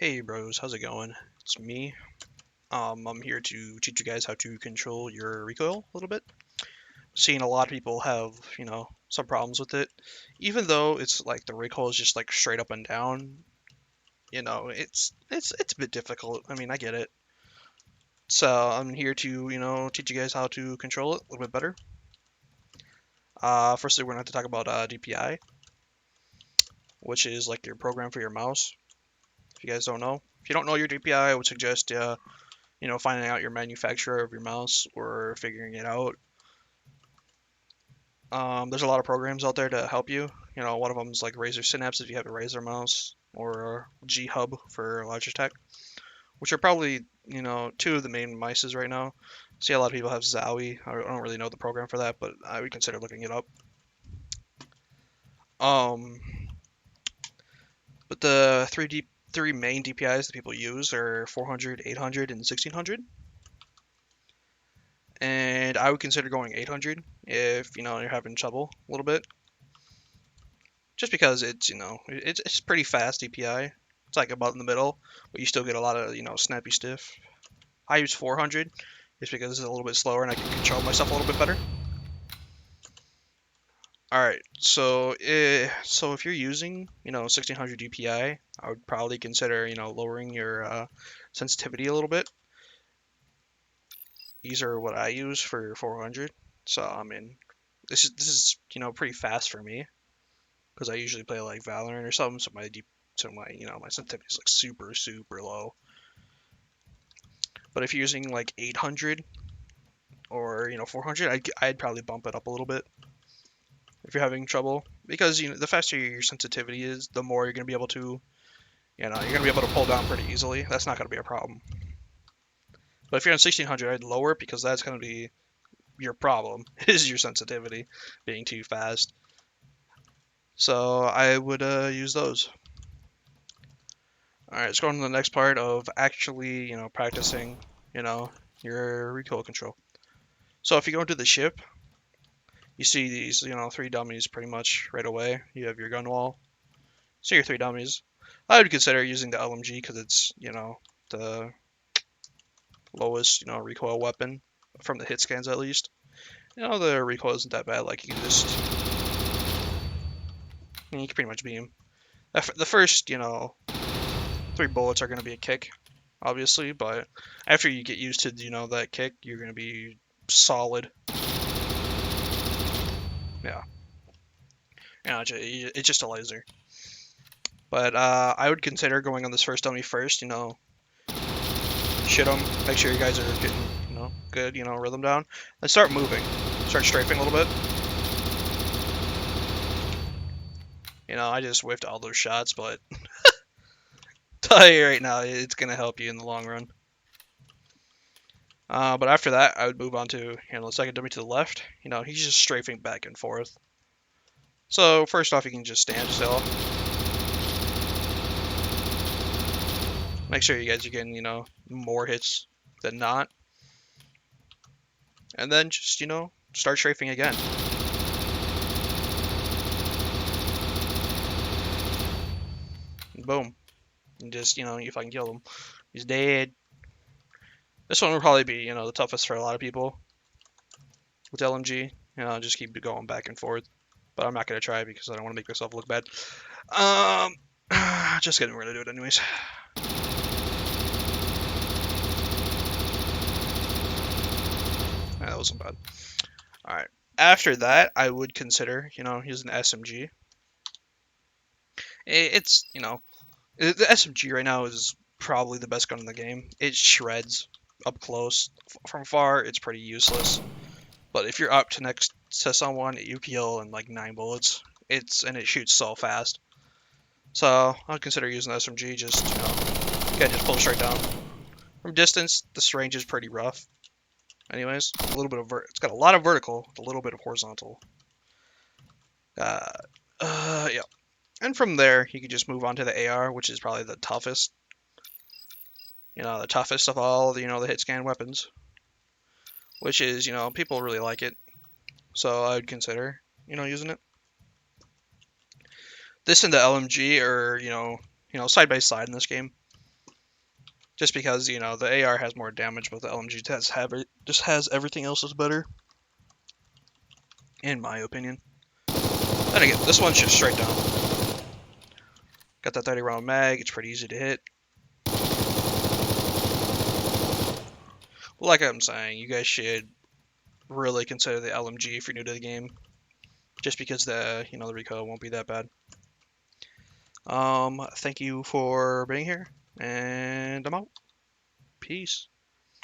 Hey bros, how's it going? It's me. I'm here to teach you guys how to control your recoil a little bit. Seeing a lot of people have, some problems with it. Even though it's like the recoil is just like straight up and down, it's a bit difficult. I mean, I get it. So I'm here to, teach you guys how to control it a little bit better. Firstly, we're going to have to talk about DPI, which is like your program for your mouse. If you guys don't know, if you don't know your DPI, I would suggest finding out your manufacturer of your mouse or figuring it out. There's a lot of programs out there to help you. One of them is like Razer Synapse if you have a Razer mouse, or G Hub for Logitech, which are probably, two of the main mices right now. See, a lot of people have Zowie. I don't really know the program for that, but I would consider looking it up. Um, but the three main DPIs that people use are 400, 800, and 1600. And I would consider going 800 if you're having trouble a little bit, just because it's pretty fast DPI. It's like about in the middle, but you still get a lot of snappy stiff. I use 400 just because it's a little bit slower and I can control myself a little bit better. All right, so if you're using 1600 DPI, I would probably consider lowering your sensitivity a little bit. These are what I use for 400. So I mean, this is pretty fast for me because I usually play like Valorant or something. So my sensitivity is like super low. But if you're using like 800 or 400, I'd probably bump it up a little bit if you're having trouble, because the faster your sensitivity is, the more you're gonna be able to pull down pretty easily. That's not gonna be a problem. But if you're on 1600, I'd lower it because that's gonna be your problem is your sensitivity being too fast. So I would use those. All right, let's go on to the next part of actually, practicing, you know, your recoil control. So if you go into the ship, you see these, three dummies pretty much right away. You have your gun wall. So your three dummies. I would consider using the LMG because it's, the lowest, recoil weapon from the hit scans at least. The recoil isn't that bad. Like you can pretty much beam. The first, three bullets are going to be a kick, obviously, but after you get used to, that kick, you're going to be solid. Yeah. It's just a laser. But I would consider going on this first dummy first, shit them, make sure you guys are getting, good, rhythm down, then start moving, start strafing a little bit. I just whiffed all those shots, but tell you right now, it's gonna help you in the long run. But after that, I would move on to, the second dummy to the left. He's just strafing back and forth. So first off, you can just stand still. Make sure you guys are getting, more hits than not. And then just, start strafing again. And boom. And just, if I can kill him. He's dead. This one will probably be, the toughest for a lot of people with LMG. Just keep going back and forth. But I'm not going to try because I don't want to make myself look bad. Just kidding, we're going to do it anyways. That wasn't bad. Alright. After that, I would consider, using the SMG. It's, the SMG right now is probably the best gun in the game. It shreds up close. From far, it's pretty useless. But if you're up to next to someone, you kill in like 9 bullets. It shoots so fast. So I'd consider using the SMG. Just just pull straight down. From distance, this range is pretty rough. Anyways, a little bit of it's got a lot of vertical, a little bit of horizontal. Yeah. And from there, you can just move on to the AR, which is probably the toughest. The toughest of all the hit scan weapons. Which is, people really like it. So I would consider, using it. This and the LMG are, side by side in this game. just because you know the AR has more damage, but the LMG just has everything else is better, in my opinion. Then again, this one's just straight down. Got that 30 round mag. It's pretty easy to hit. Like I'm saying, you guys should really consider the LMG if you're new to the game, just because the the recoil won't be that bad. Thank you for being here, and I'm out. Peace.